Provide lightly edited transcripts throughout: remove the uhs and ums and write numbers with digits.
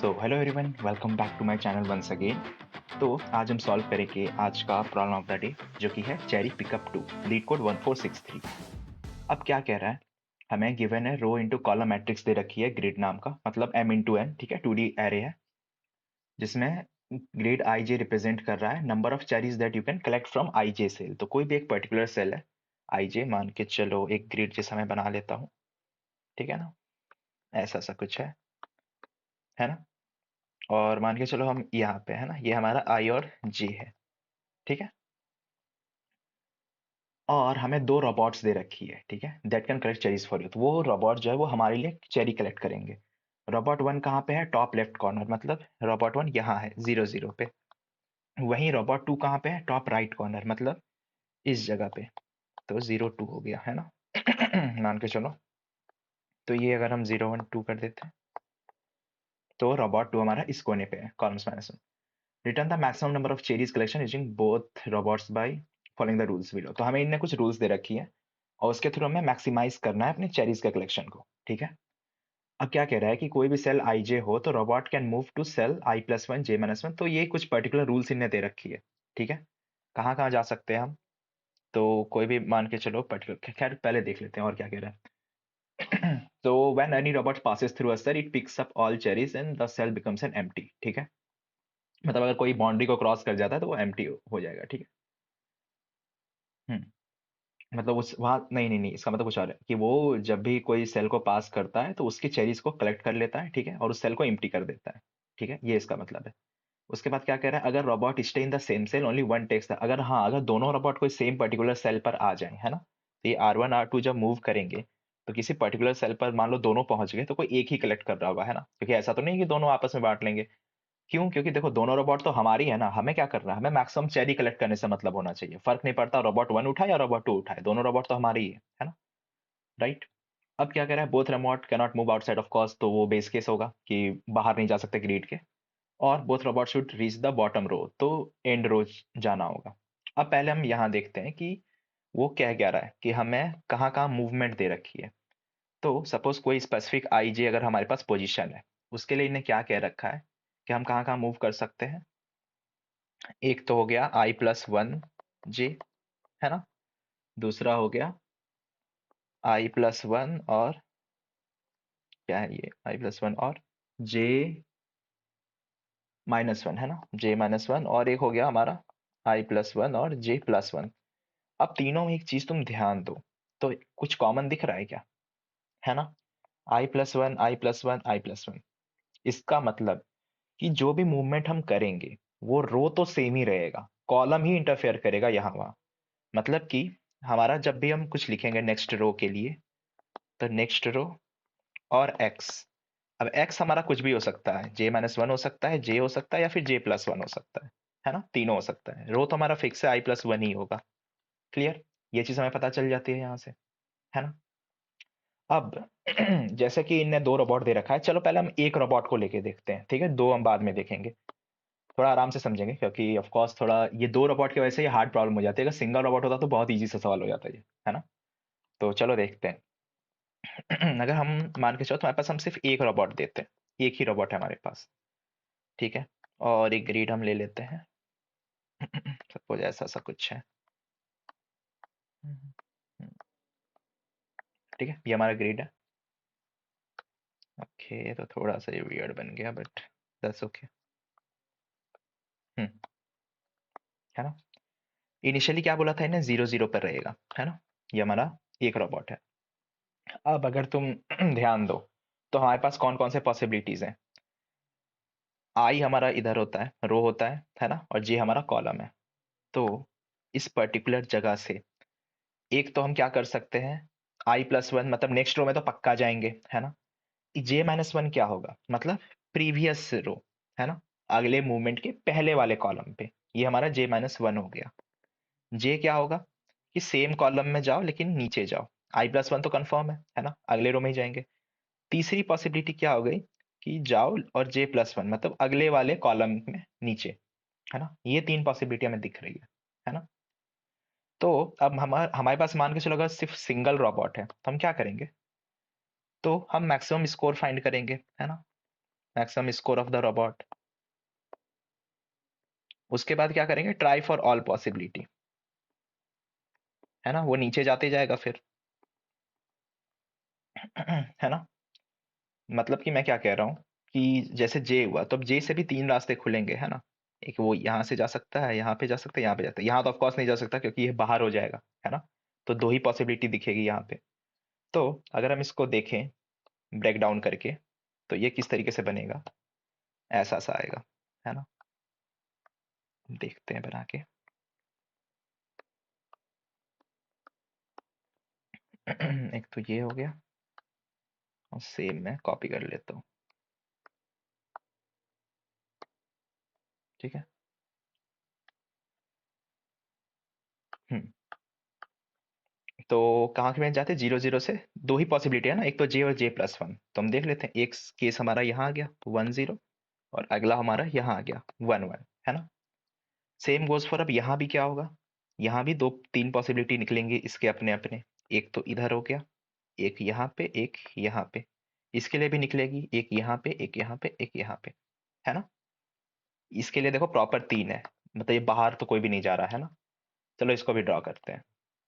So hello everyone, welcome back to my channel once again. तो आज हम solve करेंगे आज का प्रॉब्लम ऑफ द डे, जो कि है चेरी पिकअप 2, लीड कोड 1463। अब क्या कह रहा है, हमें गिवन है रो इनटू कॉलम मैट्रिक्स दे रखी है ग्रिड नाम का, मतलब m इंटू n, ठीक है, 2D एरे है जिसमें ग्रिड आई जे रिप्रेजेंट कर रहा है number of cherries that you can collect from I J cell. तो कोई भी एक पर्टिकुलर सेल है आई जे, मान के चलो एक ग्रिड जैसा मैं बना लेता हूँ, ठीक है ना, ऐसा सा कुछ है ना। और मान के चलो हम यहाँ पे है ना, ये हमारा आई और जे है, ठीक है। और हमें दो रोबोट्स दे रखी है, ठीक है, that can collect cherries for you. तो वो रोबोट जो है वो हमारे लिए चेरी कलेक्ट करेंगे। रोबोट वन कहाँ पे है? टॉप लेफ्ट कॉर्नर, मतलब रोबोट वन यहाँ है 0 0 पे। वहीं रोबोट टू कहाँ पे है? टॉप राइट कॉर्नर, मतलब इस जगह पे। तो 0 2 हो गया है ना। मान के चलो, तो ये अगर हम 0 1 2 कर देते हैं तो रोबोट टू हमारा इस कोने पे है, columns minus one. Return the maximum number of cherries collection using both robots by following the rules below. तो हमें इनने कुछ रूल्स दे रखी है और उसके थ्रू हमें मैक्सिमाइज करना है अपने चेरीज के कलेक्शन को, ठीक है। अब क्या कह रहा है कि कोई भी सेल आई जे हो तो robot can move to cell I plus one J minus one. तो ये कुछ पर्टिकुलर रूल्स इनने दे रखी है, ठीक है। कहाँ कहाँ जा सकते हैं हम? तो कोई भी मान के चलो पर्टिकुलर, खैर पहले देख लेते हैं और क्या कह रहा है। तो when any robot passes through a cell it picks up all cherries and the cell becomes an empty, ठीक है। मतलब अगर कोई बाउंड्री को क्रॉस कर जाता है तो वो एम्प्टी हो जाएगा, ठीक है। हम्म मतलब उस वहाँ नहीं नहीं नहीं, इसका मतलब कुछ और है कि वो जब भी कोई सेल को पास करता है तो उसकी चेरीज को कलेक्ट कर लेता है, ठीक है, और उस सेल को एम्प्टी कर देता है, ठीक है, ये इसका मतलब है। उसके बाद क्या कह रहा है, अगर robot stay in the same cell only one takes the, अगर हाँ अगर दोनों रोबोट कोई सेम पर्टिकुलर सेल पर आ जाए, है ना, तो ये R1 R2 जब मूव करेंगे तो किसी पर्टिकुलर सेल पर मान लो दोनों पहुंच गए तो कोई एक ही कलेक्ट कर रहा होगा, है ना, क्योंकि ऐसा तो नहीं कि दोनों आपस में बांट लेंगे। क्यों? क्योंकि देखो दोनों रोबोट तो हमारी है ना, हमें क्या करना है, हमें मैक्सिमम चेरी कलेक्ट करने से मतलब होना चाहिए। फर्क नहीं पड़ता रोबोट वन उठाए या रोबोट टू उठाए, दोनों रोबोट तो हमारी ही है ना, राइट। अब क्या कह रहा है, both robot cannot move outside of cost, तो वो बेस केस होगा कि बाहर नहीं जा सकते ग्रिड के। और both robot should reach the bottom row, तो एंड रो जाना होगा। अब पहले हम यहाँ देखते हैं कि वो क्या रहा है कि हमें कहाँ कहाँ मूवमेंट दे रखी है। तो सपोज कोई स्पेसिफिक आई जे अगर हमारे पास पोजीशन है, उसके लिए इन्हें क्या कह रखा है कि हम कहाँ कहाँ मूव कर सकते हैं। एक तो हो गया आई प्लस वन जे, है ना। दूसरा हो गया आई प्लस वन और क्या है ये, आई प्लस वन और जे माइनस वन, है ना, जे माइनस वन। और एक हो गया हमारा आई प्लस वन और जे प्लस वन। अब तीनों में एक चीज तुम ध्यान दो, तो कुछ कॉमन दिख रहा है क्या? है ना, आई प्लस वन आई प्लस वन आई प्लस वन। इसका मतलब कि जो भी मूवमेंट हम करेंगे वो रो तो सेम ही रहेगा, कॉलम ही इंटरफेयर करेगा यहाँ वहां। मतलब कि हमारा जब भी हम कुछ लिखेंगे नेक्स्ट रो के लिए, तो नेक्स्ट रो और एक्स। अब एक्स हमारा कुछ भी हो सकता है, जे माइनस वन हो सकता है, जे हो सकता है, या फिर जे प्लस वन हो सकता है ना, तीनों हो सकता है। रो तो हमारा फिक्स है, आई प्लस वन ही होगा। क्लियर? ये चीज हमें पता चल जाती है यहाँ से, है ना। अब जैसे कि इनने दो रोबोट दे रखा है, चलो पहले हम एक रोबोट को लेके देखते हैं, ठीक है, दो हम बाद में देखेंगे, थोड़ा आराम से समझेंगे, क्योंकि ऑफ कोर्स थोड़ा ये दो रोबोट की वजह से ये हार्ड प्रॉब्लम हो जाती है। अगर सिंगल रोबोट होता तो बहुत इजी सा सवाल हो जाता है ये, है ना। तो चलो देखते हैं। अगर हम मान के चलो तुम्हारे पास हम सिर्फ एक रोबोट देते हैं, एक ही रोबोट है हमारे पास, ठीक है, और एक ग्रिड हम ले लेते हैं। सपोज ऐसा सा कुछ है, ठीक है, ये हमारा ग्रिड है। ओके, तो थोड़ा सा ये वियर्ड बन गया, बट दैट्स ओके। है ना, इनिशियली क्या बोला था इन्हें, 0 0 पर रहेगा, है ना। ये हमारा एक रोबोट है। अब अगर तुम ध्यान दो तो हमारे पास कौन कौन से पॉसिबिलिटीज हैं। आई हमारा इधर होता है, रो होता है ना, और जे हमारा कॉलम है। तो इस पर्टिकुलर जगह से एक तो हम क्या कर सकते हैं, आई प्लस वन मतलब नेक्स्ट रो में तो पक्का जाएंगे, है ना। जे माइनस वन क्या होगा, मतलब प्रीवियस रो, है ना, अगले मूवमेंट के पहले वाले कॉलम पे। ये हमारा जे माइनस वन हो गया। जे क्या होगा कि सेम कॉलम में जाओ लेकिन नीचे जाओ। आई प्लस वन तो कंफर्म है ना, अगले रो में ही जाएंगे। तीसरी पॉसिबिलिटी क्या हो गई कि जाओ और जे प्लस वन मतलब अगले वाले कॉलम में नीचे, है ना। ये तीन पॉसिबिलिटी हमें दिख रही है ना। तो अब हमारे पास मान के चलो अगर सिर्फ सिंगल रोबोट है तो हम क्या करेंगे, तो हम मैक्सिमम स्कोर फाइंड करेंगे, है ना। Maximum score of the robot. उसके बाद क्या करेंगे, ट्राई फॉर ऑल पॉसिबिलिटी, है ना, वो नीचे जाते जाएगा फिर। है ना, मतलब कि मैं क्या कह रहा हूँ कि जैसे जे हुआ तो अब जे से भी तीन रास्ते खुलेंगे, है ना। एक वो यहाँ से जा सकता है, यहाँ पे जा सकता है, यहाँ पे जाता है, यहाँ तो ऑफकोर्स नहीं जा सकता क्योंकि ये बाहर हो जाएगा, है ना। तो दो ही पॉसिबिलिटी दिखेगी यहाँ पे। तो अगर हम इसको देखें ब्रेक डाउन करके, तो ये किस तरीके से बनेगा, ऐसा सा आएगा, है ना। देखते हैं बना के। एक तो ये हो गया, और सेम मैं कॉपी कर लेता हूँ, ठीक है। हम्म तो कहाँ के में जाते हैं, जीरो जीरो से दो ही पॉसिबिलिटी है ना, एक तो जे और जे प्लस वन। तो हम देख लेते हैं, एक केस हमारा यहाँ आ गया 1 0, और अगला हमारा यहाँ आ गया 1 1, है ना। सेम गोज फॉर, अब यहाँ भी क्या होगा, यहाँ भी दो तीन पॉसिबिलिटी निकलेंगे इसके अपने अपने। एक तो इधर हो गया, एक यहाँ पे, एक यहाँ पे। इसके लिए भी निकलेगी, एक यहाँ पे, एक यहाँ पे, एक यहाँ पे, है ना। इसके लिए देखो प्रॉपर तीन है, मतलब ये बाहर तो कोई भी नहीं जा रहा है ना। चलो इसको भी ड्रॉ करते हैं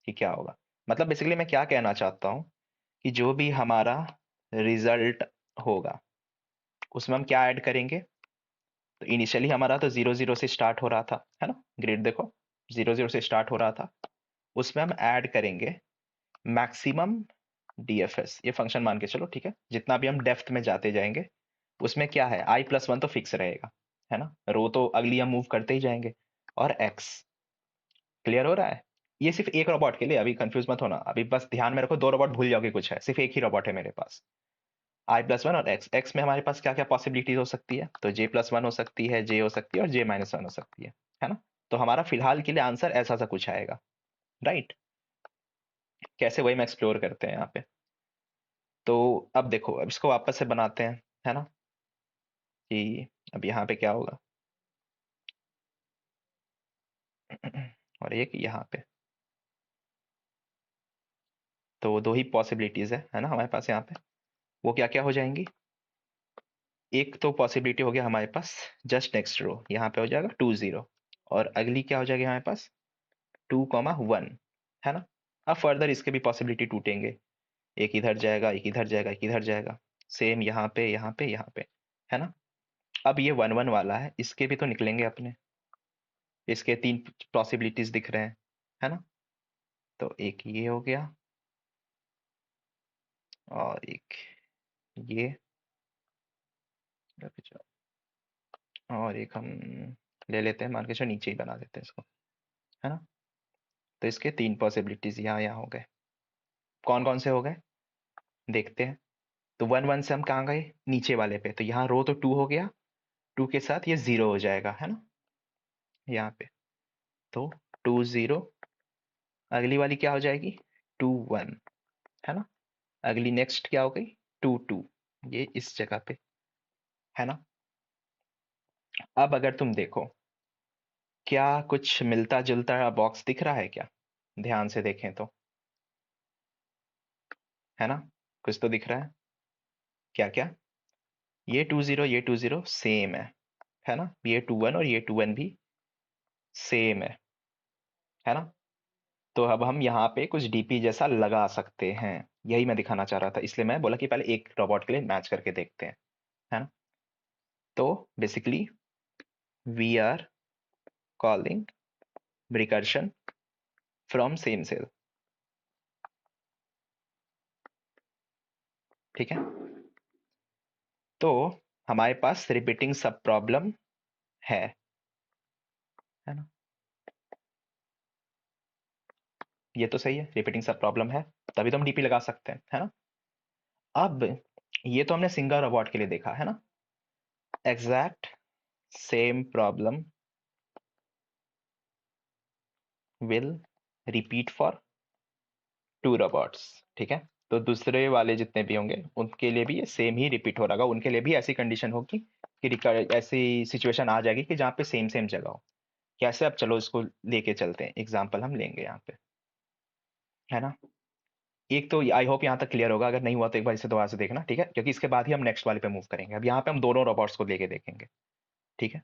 कि क्या होगा। मतलब बेसिकली मैं क्या कहना चाहता हूँ कि जो भी हमारा रिजल्ट होगा उसमें हम क्या ऐड करेंगे। तो इनिशियली हमारा तो 0 0 से स्टार्ट हो रहा था, है ना। ग्रिड देखो 0 0 से स्टार्ट हो रहा था, उसमें हम ऐड करेंगे मैक्सिमम डीएफएस, ये फंक्शन मान के चलो, ठीक है। जितना भी हम डेप्थ में जाते जाएंगे उसमें क्या है, i+1 तो फिक्स रहेगा, है ना। रो तो अगली हम मूव करते ही जाएंगे। और एक्स, क्लियर हो रहा है। ये सिर्फ एक रोबोट के लिए, अभी कंफ्यूज मत होना, अभी बस ध्यान में रखो, दो रोबोट भूल जाओगे कुछ है, सिर्फ एक ही रोबोट है मेरे पास। i+1 और एक्स, एक्स में हमारे पास क्या क्या पॉसिबिलिटीज हो सकती है, तो j+1 हो सकती है, जे हो सकती है, और j-1 हो सकती है ना। तो हमारा फिलहाल के लिए आंसर ऐसा सा कुछ आएगा, राइट। कैसे, वही मैं एक्सप्लोर करते हैं यहाँ पे। तो अब देखो, अब इसको वापस से बनाते हैं, है ना, कि अब यहाँ पे क्या होगा। और एक यहाँ पे, तो दो ही पॉसिबिलिटीज है ना हमारे पास यहाँ पे। वो क्या क्या हो जाएंगी, एक तो पॉसिबिलिटी हो गया हमारे पास जस्ट नेक्स्ट रो, यहाँ पे हो जाएगा 2 0, और अगली क्या हो जाएगी हमारे पास 2 1, है ना। अब फर्दर इसके भी पॉसिबिलिटी टूटेंगे, एक इधर जाएगा, एक इधर जाएगा, एक इधर जाएगा। सेम यहाँ पे, यहाँ पे, यहाँ पे, है ना। अब ये 1 1 वाला है, इसके भी तो निकलेंगे अपने, इसके तीन पॉसिबिलिटीज दिख रहे हैं, है ना। तो एक ये हो गया, और एक ये, और एक हम ले लेते हैं, मान के चलो नीचे ही बना देते हैं इसको, है ना। तो इसके तीन पॉसिबिलिटीज यहाँ यहाँ हो गए। कौन कौन से हो गए देखते हैं। तो 1 1 से हम कहाँ गए, नीचे वाले पे, तो यहाँ रो तो 2 हो गया, 2 के साथ ये 0 हो जाएगा, है ना, यहाँ पे। तो 2 0, अगली वाली क्या हो जाएगी 2 1, है ना। अगली नेक्स्ट क्या हो गई 2 2, ये इस जगह पे, है ना। अब अगर तुम देखो, क्या कुछ मिलता जुलता बॉक्स दिख रहा है क्या, ध्यान से देखें तो, है ना। कुछ तो दिख रहा है, क्या क्या, ये 2 0 सेम है ना। ये 2 1 और ये 2 1 भी सेम है ना। तो अब हम यहाँ पे कुछ डीपी जैसा लगा सकते हैं, यही मैं दिखाना चाह रहा था, इसलिए मैं बोला कि पहले एक रोबोट के लिए मैच करके देखते हैं, है ना। तो basically we are calling recursion from same cell, ठीक है। तो हमारे पास रिपीटिंग सब प्रॉब्लम है ना। ये तो सही है, रिपीटिंग सब प्रॉब्लम है, तभी तो हम डीपी लगा सकते हैं, है ना। अब ये तो हमने सिंगल रोबोट के लिए देखा, है ना। Exact same problem will repeat for 2 robots, ठीक है। तो दूसरे वाले जितने भी होंगे उनके लिए भी ये सेम ही रिपीट हो रहा होगा, उनके लिए भी ऐसी कंडीशन होगी कि ऐसी सिचुएशन आ जाएगी कि जहाँ पे सेम सेम जगह हो। कैसे, अब चलो इसको लेके चलते हैं, एग्जाम्पल हम लेंगे यहाँ पे, है ना। एक तो आई होप यहाँ तक क्लियर होगा, अगर नहीं हुआ तो एक बार इसे दोबारा से देखना, ठीक है, क्योंकि इसके बाद ही हम नेक्स्ट वाले पे मूव करेंगे। अब यहाँ पे हम दोनों रोबोट्स को लेके देखेंगे, ठीक है।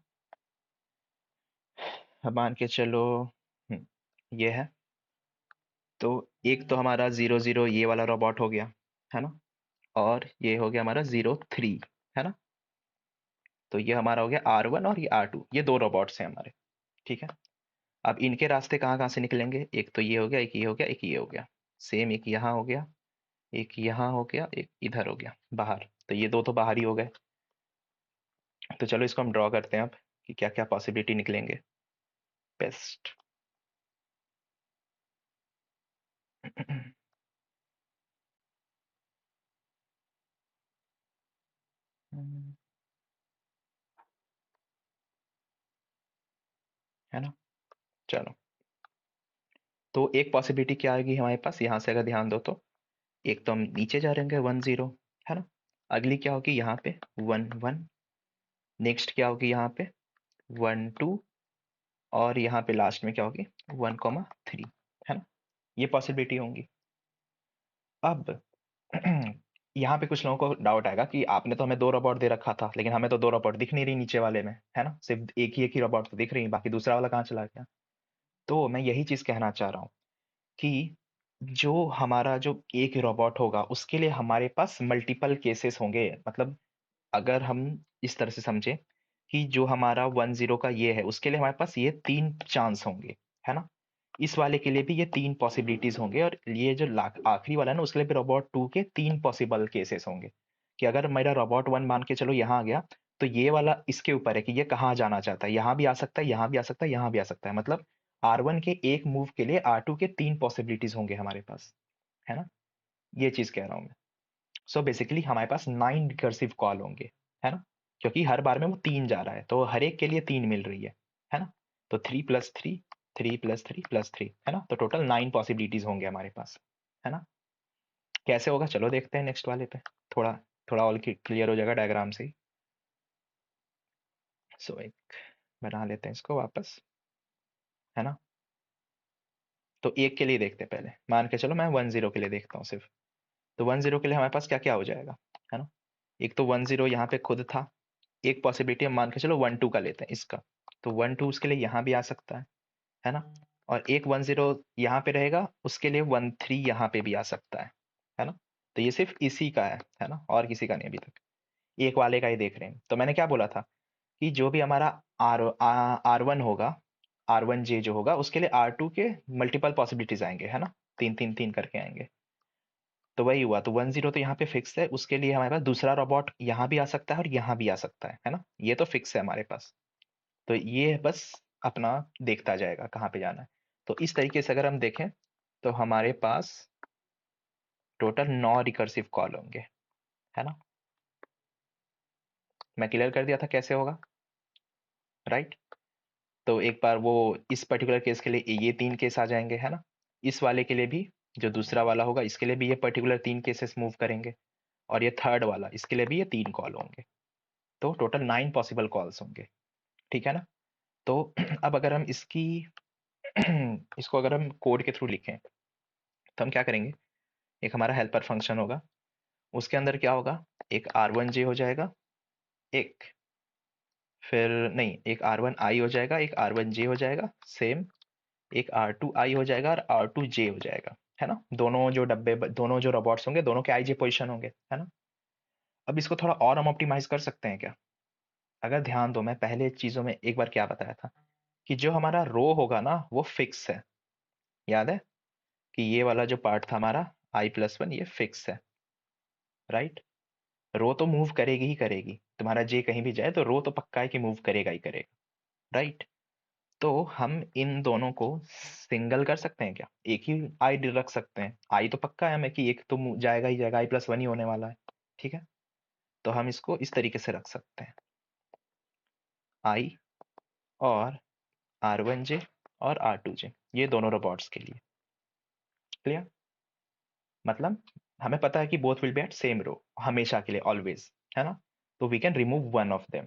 अब मान के चलो ये है, तो एक तो हमारा 0 0 ये वाला रोबोट हो गया, है ना, और ये हो गया हमारा 0 3, है ना। तो ये हमारा हो गया R1 और ये R2, ये दो रोबोट्स हैं हमारे, ठीक है। अब इनके रास्ते कहाँ कहाँ से निकलेंगे, एक तो ये हो गया, एक ये हो गया, एक ये हो गया, सेम एक यहाँ हो गया, एक यहाँ हो गया, एक इधर हो गया बाहर। तो ये दो तो बाहर ही हो गए। तो चलो इसको हम ड्रॉ करते हैं अब, कि क्या क्या पॉसिबिलिटी निकलेंगे बेस्ट। है ना। चलो, तो एक पॉसिबिलिटी क्या आएगी हमारे पास यहाँ से, अगर ध्यान दो तो एक तो हम नीचे जा रहे हैं 1 0, है ना। अगली क्या होगी यहाँ पे 1 1, नेक्स्ट क्या होगी यहाँ पे 1 2, और यहाँ पे लास्ट में क्या होगी 1 3, है ना। ये पॉसिबिलिटी होंगी। अब यहाँ पे कुछ लोगों को डाउट आएगा कि आपने तो हमें दो रोबोट दे रखा था, लेकिन हमें तो दो रोबोट दिख नहीं रही नीचे वाले में, है ना, सिर्फ एक ही रोबोट तो दिख रही, बाकी दूसरा वाला कहाँ चला गया। तो मैं यही चीज कहना चाह रहा हूँ कि जो हमारा जो एक रोबोट होगा उसके लिए हमारे पास मल्टीपल केसेस होंगे। मतलब अगर हम इस तरह से समझें कि जो हमारा 1 0 का ये है उसके लिए हमारे पास ये 3 चांस होंगे, है ना। इस वाले के लिए भी ये 3 पॉसिबिलिटीज होंगे, और ये जो आखिरी वाला है ना उसके लिए भी रोबोट 2 के 3 पॉसिबल केसेस होंगे। कि अगर मेरा रोबोट 1 मान के चलो यहाँ आ गया, तो ये वाला इसके ऊपर है कि ये कहाँ जाना चाहता है, यहाँ भी आ सकता है, यहाँ भी आ सकता है, यहाँ भी आ सकता है। मतलब R1 के एक मूव के लिए R2 के 3 पॉसिबिलिटीज होंगे हमारे पास, है ना। ये चीज कह रहा हूँ मैं। सो बेसिकली हमारे पास 9 रिकर्सिव कॉल होंगे, है ना, क्योंकि हर बार में वो 3 जा रहा है, तो हर एक के लिए 3 मिल रही है ना। तो 3 + 3, 3 + 3 + 3, है ना, तो टोटल 9 पॉसिबिलिटीज होंगे हमारे पास, है ना। कैसे होगा चलो देखते हैं नेक्स्ट वाले पे, थोड़ा थोड़ा और क्लियर हो जाएगा डायग्राम से ही। सो एक बना लेते हैं इसको वापस, है ना। तो एक के लिए देखते हैं पहले, मान के चलो मैं 1 0 के लिए देखता हूँ सिर्फ। तो 1 0 के लिए हमारे पास क्या क्या हो जाएगा, है ना। एक तो 1 0 यहाँ पे खुद था, एक पॉसिबिलिटी हम मान के चलो 1 2 का लेते हैं इसका। तो 1 2 उसके लिए यहाँ भी आ सकता है ना। और एक 1 0 यहाँ पे रहेगा, उसके लिए 1 3 यहाँ पे भी आ सकता है ना। तो ये सिर्फ इसी का है ना, और किसी का नहीं अभी तक, एक वाले का ही देख रहे हैं। तो मैंने क्या बोला था कि जो भी हमारा R1 होगा, R1J जो होगा उसके लिए R2 के मल्टीपल पॉसिबिलिटीज आएंगे, है ना, 3 3 3 करके आएंगे। तो वही हुआ, तो 1 0 तो यहाँ पे फिक्स है, उसके लिए हमारे पास दूसरा रोबोट यहाँ भी आ सकता है और यहाँ भी आ सकता है ना। ये तो फिक्स है हमारे पास। तो ये बस अपना देखता जाएगा कहाँ पे जाना है। तो इस तरीके से अगर हम देखें तो हमारे पास टोटल 9 रिकर्सिव कॉल होंगे, है ना। मैं क्लियर कर दिया था कैसे होगा, राइट। तो एक बार वो इस पर्टिकुलर केस के लिए ये 3 केस आ जाएंगे, है ना। इस वाले के लिए भी, जो दूसरा वाला होगा इसके लिए भी ये पर्टिकुलर 3 केसेस मूव करेंगे, और ये थर्ड वाला इसके लिए भी ये 3 कॉल होंगे। तो टोटल 9 पॉसिबल कॉल्स होंगे, ठीक है ना। तो अब अगर हम इसकी इसको अगर हम कोड के थ्रू लिखें तो हम क्या करेंगे, एक हमारा हेल्पर फंक्शन होगा, उसके अंदर क्या होगा, एक R1J हो जाएगा, एक फिर नहीं, एक R1I हो जाएगा, एक R1J हो जाएगा सेम, एक R2I हो जाएगा और R2J हो जाएगा, है ना। दोनों जो डब्बे, दोनों जो रोबोट्स होंगे दोनों के IJ पोजीशन होंगे, है ना। अब इसको थोड़ा और हम ऑप्टिमाइज कर सकते हैं क्या। अगर ध्यान दो, मैं पहले चीजों में एक बार क्या बताया था कि जो हमारा रो होगा ना वो फिक्स है, याद है कि ये वाला जो पार्ट था हमारा I+1 ये फिक्स है, राइट। रो तो मूव करेगी ही करेगी, तुम्हारा जे कहीं भी जाए तो रो तो पक्का है कि मूव करेगा ही करेगा, राइट। तो हम इन दोनों को सिंगल कर सकते हैं क्या, एक ही आई रख सकते हैं, आई तो पक्का है हमें कि एक तो जाएगा ही जाएगा, I+1 ही होने वाला है, ठीक है। तो हम इसको इस तरीके से रख सकते हैं, आई और R1J और R2J, ये दोनों रोबोट्स के लिए, क्लियर। मतलब हमें पता है कि both will be at same row हमेशा के लिए, ऑलवेज, है ना। तो we can remove one of them.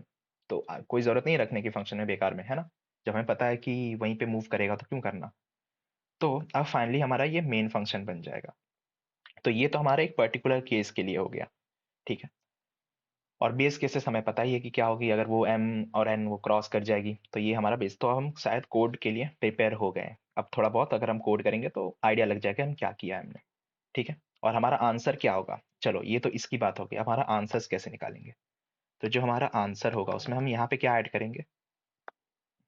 तो कोई जरूरत नहीं है रखने की फंक्शन में बेकार में, है ना। जब हमें पता है कि वहीं पे मूव करेगा तो क्यों करना। तो अब फाइनली हमारा ये मेन फंक्शन बन जाएगा। तो ये तो हमारा एक पर्टिकुलर केस के लिए हो गया, ठीक है। और बेस केसेस हमें पता ही है कि क्या होगी, अगर वो m और n वो क्रॉस कर जाएगी तो ये हमारा बेस, तो हम शायद कोड के लिए प्रिपेयर हो गए हैं। अब थोड़ा बहुत अगर हम कोड करेंगे तो आइडिया लग जाएगा हम क्या किया है हमने, ठीक है। और हमारा आंसर क्या होगा, चलो ये तो इसकी बात होगी। अब हमारा आंसर्स कैसे निकालेंगे, तो जो हमारा आंसर होगा उसमें हम यहाँ पे क्या ऐड करेंगे,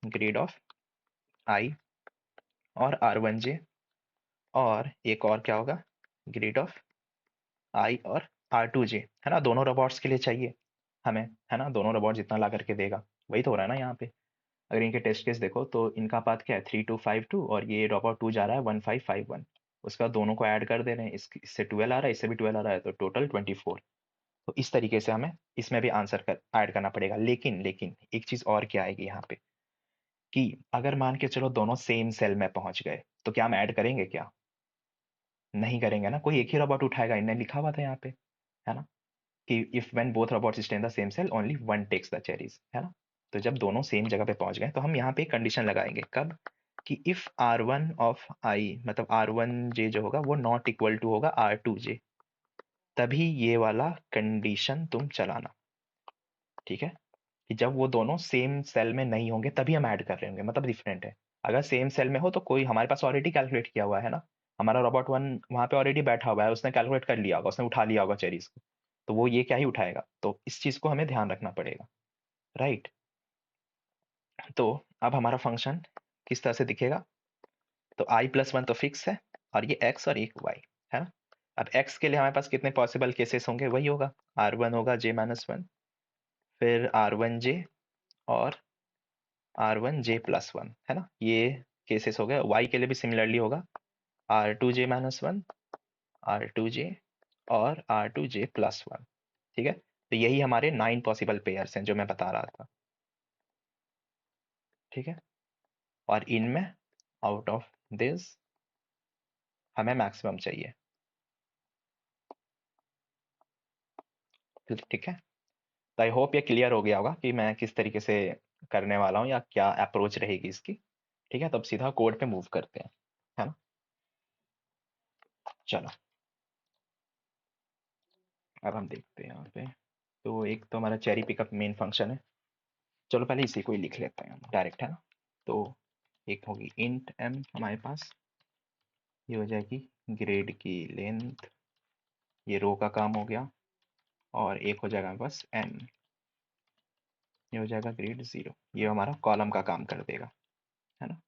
ग्रेड ऑफ आई और r1j, और एक और क्या होगा, ग्रेड ऑफ आई और r2j, है ना। दोनों रोबोट्स के लिए चाहिए हमें, है ना। दोनों रोबोट जितना ला करके देगा वही तो हो रहा है ना यहाँ पे। अगर इनके टेस्ट केस देखो तो इनका पाथ क्या है 3252, और ये रोबोट 2 जा रहा है 1551। उसके बाद दोनों को ऐड कर दे रहे हैं, इससे 12 आ रहा है, इससे भी 12 आ रहा है, तो टोटल 24। तो इस तरीके से हमें इसमें भी आंसर कर ऐड करना पड़ेगा। लेकिन लेकिन एक चीज और क्या आएगी यहाँ पे, कि अगर मान के चलो दोनों सेम सेल में पहुंच गए तो क्या हम ऐड करेंगे क्या, नहीं करेंगे ना। कोई एक ही रोबोट उठाएगा, इनने लिखा हुआ था यहाँ पे, है ना, कि if when both robots stay in the same cell only one takes the cherries, है ना। तो जब दोनों सेम जगह पे पहुंच गए तो हम यहाँ पे एक कंडीशन लगाएंगे, कब, कि इफ r1 ऑफ i मतलब r1j जो होगा वो नॉट इक्वल टू होगा r2j, तभी ये वाला कंडीशन तुम चलाना, ठीक है। कि जब वो दोनों सेम सेल में नहीं होंगे तभी हम ऐड कर रहे होंगे, मतलब डिफरेंट है। अगर सेम सेल में हो तो कोई हमारे पास ऑलरेडी कैलकुलेट किया हुआ है ना, हमारा रोबोट वन वहां पे ऑलरेडी बैठा हुआ है, उसने कैलकुलेट कर लिया होगा, उसने उठा लिया होगा चेरीज को, तो वो ये क्या ही उठाएगा। तो इस चीज को हमें ध्यान रखना पड़ेगा, राइट। तो अब हमारा फंक्शन किस तरह से दिखेगा, तो i+1 तो फिक्स है, और ये x और एक y, है ना। अब x के लिए हमारे पास कितने पॉसिबल केसेस होंगे, वही होगा r1 होगा j-1, फिर r1j और r1j+1, है ना। ये केसेस हो गए। y के लिए भी सिमिलरली होगा r2j-1, r2j और r2j+1, ठीक है। तो यही हमारे 9 पॉसिबल पेयर्स हैं जो मैं बता रहा था, ठीक है। और इनमें आउट ऑफ दिस हमें मैक्सिमम चाहिए, ठीक है। तो आई होप ये क्लियर हो गया होगा कि मैं किस तरीके से करने वाला हूँ या क्या अप्रोच रहेगी इसकी, ठीक है। तो अब सीधा कोड पे मूव करते हैं, है ना। चलो अब हम देखते हैं यहाँ पे। तो एक तो हमारा चेरी पिकअप मेन फंक्शन है, चलो पहले इसी को ही लिख लेते हैं हम डायरेक्ट, है ना। तो एक होगी इंट m हमारे पास, ये हो जाएगी ग्रेड की लेंथ, ये रो का काम हो गया, और एक हो जाएगा हमारे पास n, ये हो जाएगा ग्रेड 0, ये हमारा कॉलम का काम कर देगा, है ना।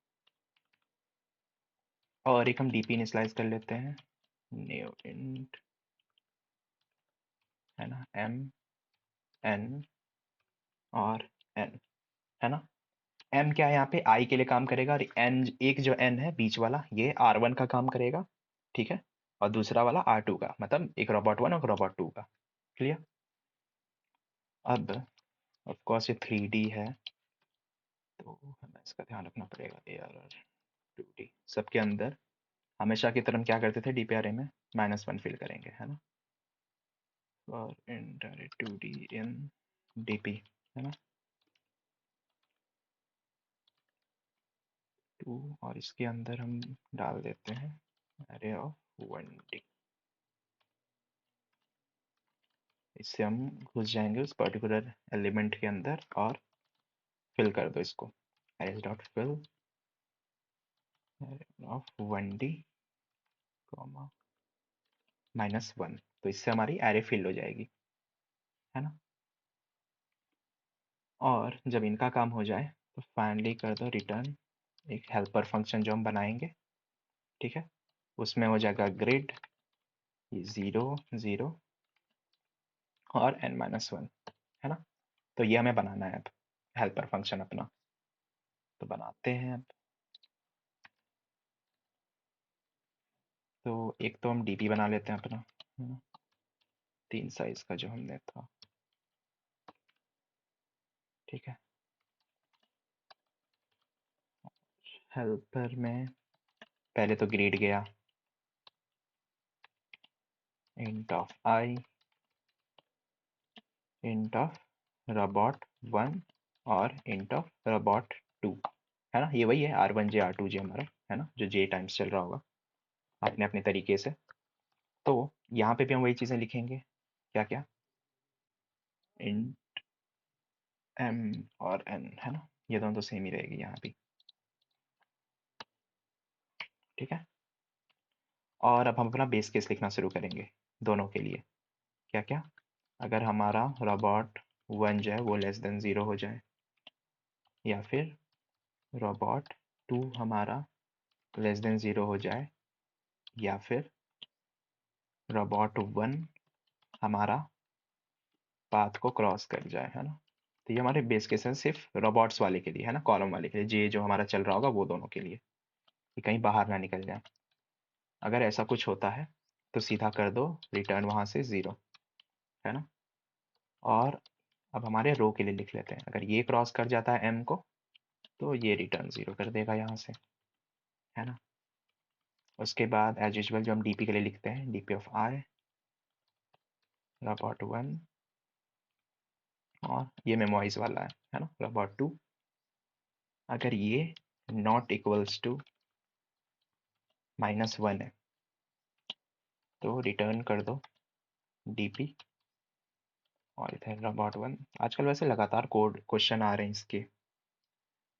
और एक हम डीपी इनिशियलाइज कर लेते हैं, न्यू इंट, है ना, m n और n, है ना। m क्या है यहाँ पे, i के लिए काम करेगा, और n एक जो n है बीच वाला ये r1 का काम करेगा, ठीक है। और दूसरा वाला r2 का, मतलब एक रोबोट 1 और रोबोट 2 का, क्लियर। अब ऑफ कोर्स ये 3D है तो हमें इसका ध्यान रखना पड़ेगा, ARR 2D सबके अंदर हमेशा की तरह हम क्या करते थे DPRA में -1 फिल करेंगे, है ना। और इंडायरेक्ट 2D इन DP, है ना, 2, और इसके अंदर हम डाल देते हैं array of 1D। इससे हम घुस जाएंगे उस पर्टिकुलर एलिमेंट के अंदर और फिल कर दो इसको, arrays dot fill of 1D -1, तो इससे हमारी एरे फिल हो जाएगी, है ना। और जब इनका काम हो जाए तो फाइनली कर दो रिटर्न एक हेल्पर फंक्शन जो हम बनाएंगे, ठीक है। उसमें हो जाएगा ग्रिड 0 0 और n-1, है ना। तो ये हमें बनाना है अब हेल्पर फंक्शन अपना, तो बनाते हैं अब। तो एक तो हम डीपी बना लेते हैं अपना, है ना, 3 साइज का जो हमने था, ठीक है। हेल्पर में पहले तो ग्रेड गया, int of I, int of robot 1 और इंट ऑफ robot 2, है ना। ये वही है r1j r2j हमारा, है ना, जो j टाइम्स चल रहा होगा अपने अपने तरीके से। तो यहाँ पे भी हम वही चीज़ें लिखेंगे। क्या क्या? इन एम और एन, है ना? ये दोनों तो सेम ही रहेगी यहाँ भी। ठीक है। और अब हम अपना बेस केस लिखना शुरू करेंगे दोनों के लिए। क्या क्या? अगर हमारा रोबोट वन जो है वो लेस देन ज़ीरो हो जाए, या फिर रोबोट टू हमारा लेस देन ज़ीरो हो जाए, या फिर रोबोट वन हमारा पाथ को क्रॉस कर जाए, है ना? तो ये हमारे बेस केस है सिर्फ रोबोट्स वाले के लिए, है ना, कॉलम वाले के लिए, जे जो हमारा चल रहा होगा वो दोनों के लिए, कि कहीं बाहर ना निकल जाए। अगर ऐसा कुछ होता है तो सीधा कर दो रिटर्न वहाँ से ज़ीरो, है ना? और अब हमारे रो के लिए लिख लेते हैं, अगर ये क्रॉस कर जाता है एम को तो ये रिटर्न ज़ीरो कर देगा यहाँ से, है ना? उसके बाद एज यूजल जो हम डीपी के लिए लिखते हैं, DP of I robot one, और ये मेमोइज वाला है ना, रोबोट टू, अगर ये नॉट इक्वल्स टू -1 है तो रिटर्न कर दो डीपी, और इधर रोबोट वन। आजकल वैसे लगातार कोड क्वेश्चन आ रहे हैं इसके,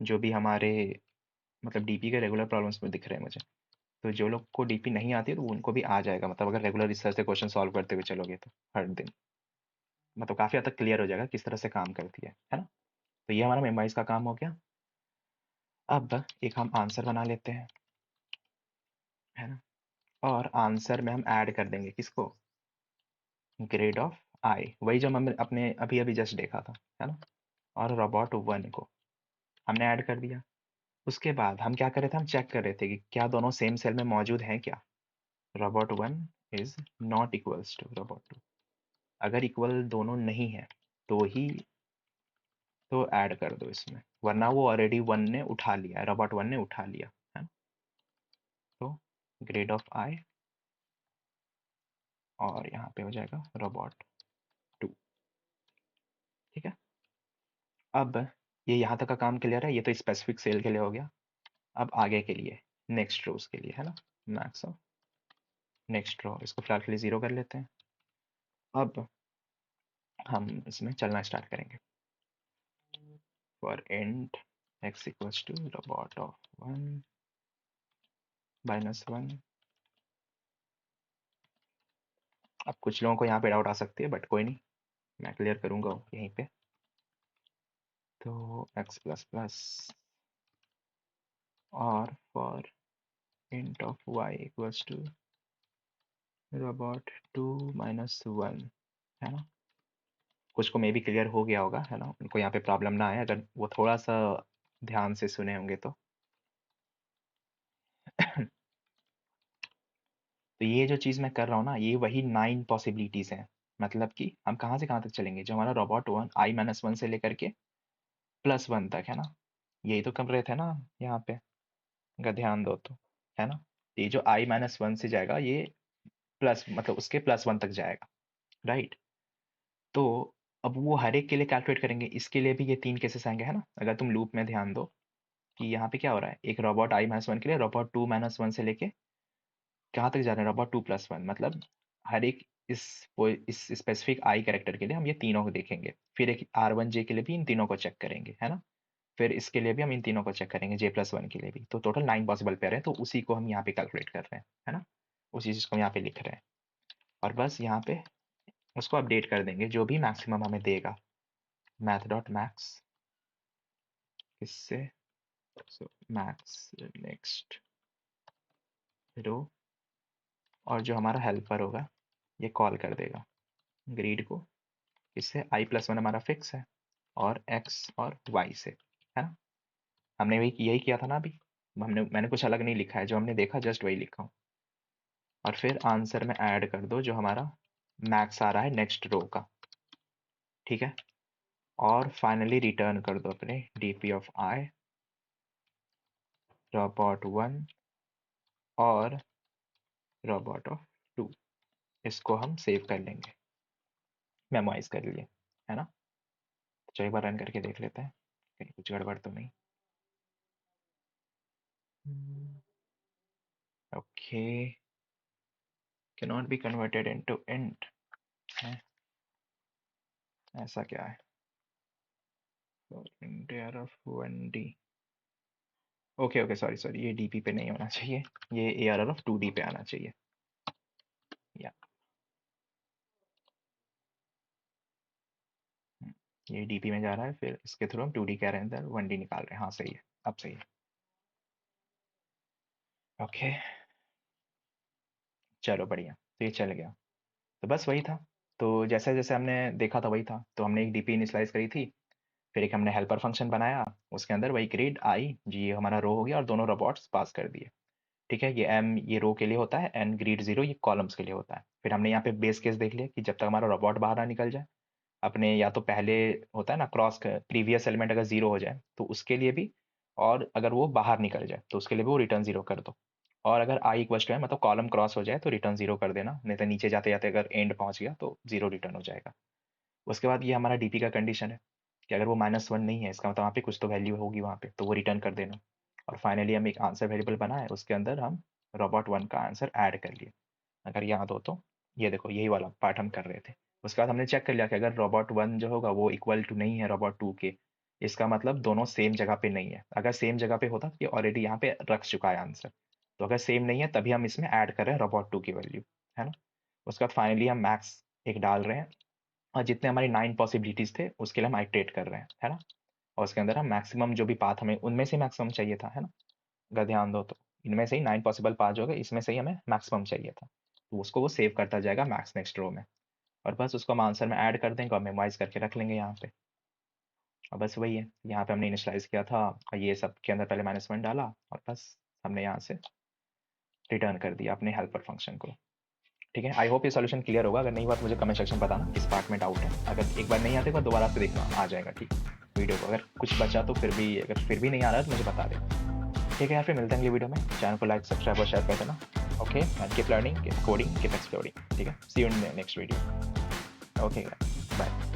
जो भी हमारे मतलब डीपी के रेगुलर प्रॉब्लम्स में दिख रहे हैं मुझे। तो जो लोग को डीपी नहीं आती है तो उनको भी आ जाएगा, मतलब अगर रेगुलर इस तरह से क्वेश्चन सॉल्व करते हुए चलोगे तो हर दिन मतलब काफ़ी हद तक क्लियर हो जाएगा किस तरह से काम करती है ना? तो ये हमारा मेमोराइज का काम हो गया। अब एक हम आंसर बना लेते हैं, है ना? और आंसर में हम ऐड कर देंगे किसको? ग्रेड ऑफ आई, वही जो हमने अपने अभी अभी जस्ट देखा था, है ना? और रोबोट वन को हमने ऐड कर दिया। उसके बाद हम क्या कर रहे थे, हम चेक कर रहे थे कि क्या दोनों सेम सेल में मौजूद हैं क्या। Robot one is not equals to robot two, अगर इक्वल दोनों नहीं है तो ही तो ऐड कर दो इसमें, वरना वो ऑलरेडी वन ने उठा लिया है, रोबोट वन ने उठा लिया है ना? तो ग्रेड ऑफ आई, और यहाँ पे हो जाएगा रोबोट टू। ठीक है। अब ये यहाँ तक का काम क्लियर है, ये तो स्पेसिफिक सेल के लिए हो गया। अब आगे के लिए नेक्स्ट रोज के लिए, है ना, मैक्स ऑफ नेक्स्ट रो, इसको फिलहाल के लिए जीरो कर लेते हैं। अब हम इसमें चलना स्टार्ट करेंगे। For int x equals to robot of one -1। अब कुछ लोगों को यहाँ पे डाउट आ सकती है, बट कोई नहीं, मैं क्लियर करूँगा यहीं पे। तो x प्लस प्लस, और for int of y equals to robot two -1, है ना? कुछ को मे भी क्लियर हो गया होगा, है ना, उनको यहाँ पे प्रॉब्लम ना आए अगर वो थोड़ा सा ध्यान से सुने होंगे तो। तो ये जो चीज़ मैं कर रहा हूँ ना, ये वही 9 पॉसिबिलिटीज़ हैं। मतलब कि हम कहाँ से कहाँ तक चलेंगे, जो हमारा रोबोट वन i-1 से लेकर के +1 तक, है ना? यही तो कर रहे थे ना यहाँ पे, अगर ध्यान दो तो, है ना? ये जो i-1 से जाएगा ये प्लस मतलब उसके +1 तक जाएगा, राइट? तो अब वो हर एक के लिए कैलकुलेट करेंगे, इसके लिए भी ये 3 केसेस आएंगे, है ना? अगर तुम लूप में ध्यान दो कि यहाँ पे क्या हो रहा है, एक रोबोट i-1 के लिए रोबोट 2-1 से लेके कहाँ तक जा रहे हैं, रोबोट 2+1, मतलब हर एक इस इस स्पेसिफिक आई कैरेक्टर के लिए हम ये तीनों को देखेंगे, फिर एक R1J के लिए भी इन तीनों को चेक करेंगे, है ना? फिर इसके लिए भी हम इन तीनों को चेक करेंगे J+1 के लिए भी, तो टोटल 9 पॉसिबल पेयर है, तो उसी को हम यहाँ पे कैलकुलेट कर रहे हैं, है ना? उसी चीज़ को हम यहाँ पे लिख रहे हैं, और बस यहाँ पे उसको अपडेट कर देंगे जो भी मैक्सिमम हमें देगा, मैथ डॉट मैक्स इससे मैक्स नेक्स्ट रो, और जो हमारा हेल्पर होगा ये कॉल कर देगा ग्रीड को, इससे i+1 हमारा फिक्स है, और x और y से, है ना? हमने वही यही किया था ना अभी, मैंने कुछ अलग नहीं लिखा है, जो हमने देखा जस्ट वही लिखा हूँ। और फिर आंसर में ऐड कर दो जो हमारा मैक्स आ रहा है नेक्स्ट रो का, ठीक है? और फाइनली रिटर्न कर दो अपने DP of I robot one और रोबोट ऑफ टू, इसको हम सेव कर लेंगे, मेमोराइज कर लिए, है ना? तो एक बार रन करके देख लेते हैं कहीं कुछ गड़बड़ तो नहीं। Okay, cannot be converted into int है, ऐसा क्या है? for int array of 1D okay okay sorry ये डीपी पे नहीं होना चाहिए, ये ARR of 2D पे आना चाहिए। या ये डीपी में जा रहा है, फिर इसके थ्रू हम 2D के अंदर 1D निकाल रहे हैं। हाँ सही है, अब सही है। ओके चलो बढ़िया, तो ये चल गया। तो बस वही था। तो जैसे जैसे हमने देखा था वही था, तो हमने एक डीपी इनिशियलाइज करी थी, फिर एक हमने हेल्पर फंक्शन बनाया, उसके अंदर वही ग्रीड आई जी ये हमारा रो हो गया और दोनों रोबोट्स पास कर दिए। ठीक है, ये एम ये रो के लिए होता है, एन ग्रीड जीरो ये कॉलम्स के लिए होता है। फिर हमने यहाँ पे बेस केस देख लिया कि जब तक हमारा रोबोट बाहर ना निकल जाए अपने, या तो पहले होता है ना क्रॉस प्रीवियस एलिमेंट अगर जीरो हो जाए तो उसके लिए भी, और अगर वो बाहर निकल जाए तो उसके लिए भी वो रिटर्न जीरो कर दो। और अगर आई इक्वल टू है मतलब कॉलम क्रॉस हो जाए तो रिटर्न जीरो कर देना, नहीं तो नीचे जाते जाते अगर एंड पहुंच गया तो जीरो रिटर्न हो जाएगा। उसके बाद ये हमारा डीपी का कंडीशन है कि अगर वो -1 नहीं है इसका मतलब वहाँ पे कुछ तो वैल्यू होगी वहाँ पे, तो वो रिटर्न कर देना। और फाइनली हम एक आंसर वेरिएबल बनाए, उसके अंदर हम रोबोट 1 का आंसर ऐड कर लिए। अगर याद हो तो ये देखो यही वाला पार्ट हम कर रहे थे। उसके बाद हमने चेक कर लिया कि अगर रोबोट 1 जो होगा वो इक्वल टू नहीं है रोबोट 2 के, इसका मतलब दोनों सेम जगह पे नहीं है। अगर सेम जगह पे होता तो ये ऑलरेडी यहाँ पे रख चुका है आंसर। तो अगर सेम नहीं है तभी हम इसमें ऐड कर रहे हैं रोबोट 2 की वैल्यू, है ना। उसके बाद फाइनली हम मैक्स एक डाल रहे हैं, और जितने हमारी 9 पॉसिबिलिटीज थे उसके लिए हम आइट्रेट कर रहे हैं, है ना। और उसके अंदर हम मैक्सिमम जो भी पाथ हमें उनमें से मैक्सिमम चाहिए था, है ना। अगर ध्यान दो तो इनमें से ही 9 पॉसिबल पाथ जो है इसमें से ही हमें मैक्सिमम चाहिए था, तो उसको वो सेव करता जाएगा मैक्स नेक्स्ट रो में। और बस उसको हम आंसर में ऐड कर देंगे और मेमोराइज करके रख लेंगे यहाँ पे। और बस वही है, यहाँ पे हमने इनिशियलाइज किया था और ये सब के अंदर पहले -1 डाला और बस हमने यहाँ से रिटर्न कर दिया अपने हेल्पर फंक्शन को। ठीक है, आई होप ये सॉल्यूशन क्लियर होगा। अगर नहीं हुआ तो मुझे कमेंट सेक्शन में बताना किस पार्ट में डाउट है। अगर एक बार नहीं आते तो दोबारा से देखना आ जाएगा, ठीक वीडियो को। अगर कुछ बचा तो फिर भी, अगर फिर भी नहीं आ रहा है तो मुझे बता दे। ठीक है यार, फिर मिलते हैं अगली वीडियो में। चैनल को लाइक सब्सक्राइब और शेयर कर देना। Okay and keep learning, keep coding, keep exploring. ठीक है, see you in next video. Okay bye.